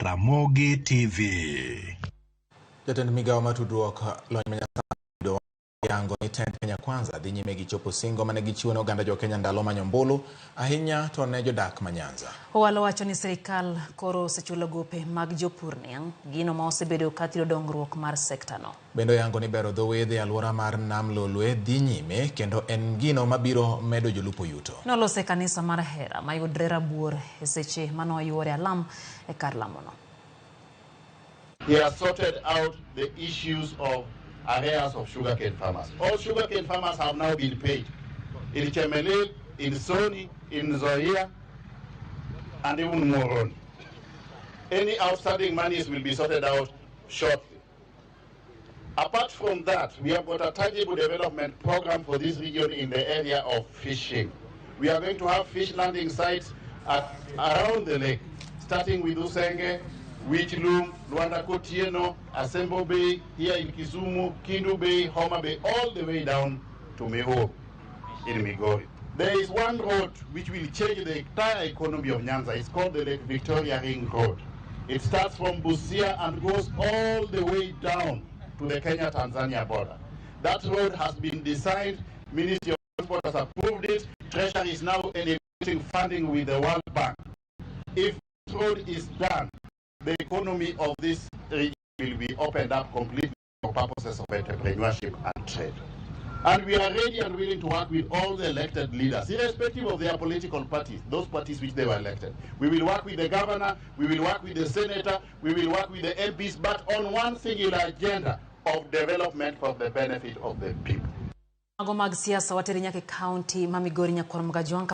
Ramogi TV. Jatend migawo matudruok lony manyasani yango ni tend Kenya kwanza dhi nyime gi chopo singo mane gichiwo ne oganda jo Kenya ndalo manyombulu ahinya to ne jodak manyanza. Owalo wacho ni sirkal koro osechulo gope mag jopur niang' gino ma osebedo kathiro dongruok mar sekta no. Bendo yango ni bero dho wedhe alwora mar Nam Lolwe dhi nyime kendo en gino mabiro medo jolupo yuto. Nolose kanisa mar Hera mayudre Rabuor e seche mano yuore alam e kar lamono. He has sorted out the issues of arrears of sugarcane farmers. All sugarcane farmers have now been paid. In Chemelil, in Soni, in Zoya, and even Moroni. Any outstanding monies will be sorted out shortly. Apart from that, we have got a tangible development program for this region in the area of fishing. We are going to have fish landing sites around the lake, starting with Usenge, Wichilum, Luanda Kotieno, Asembo Bay, here in Kisumu, Kindu Bay, Homa Bay, all the way down to Meho in Migori. There is one road which will change the entire economy of Nyanza. It's called the Lake Victoria Ring Road. It starts from Busia and goes all the way down to the Kenya-Tanzania border. That road has been designed, Ministry of Transport has approved it, Treasury is now negotiating funding with the World Bank. If this road is done, the economy of this region will be opened up completely for purposes of entrepreneurship and trade. And we are ready and willing to work with all the elected leaders, irrespective of their political parties, those parties which they were elected. We will work with the governor, we will work with the senator, we will work with the MPs, but on one singular agenda of development for the benefit of the people. Mago mag siasa wateri nyake county ma Migori nyakwar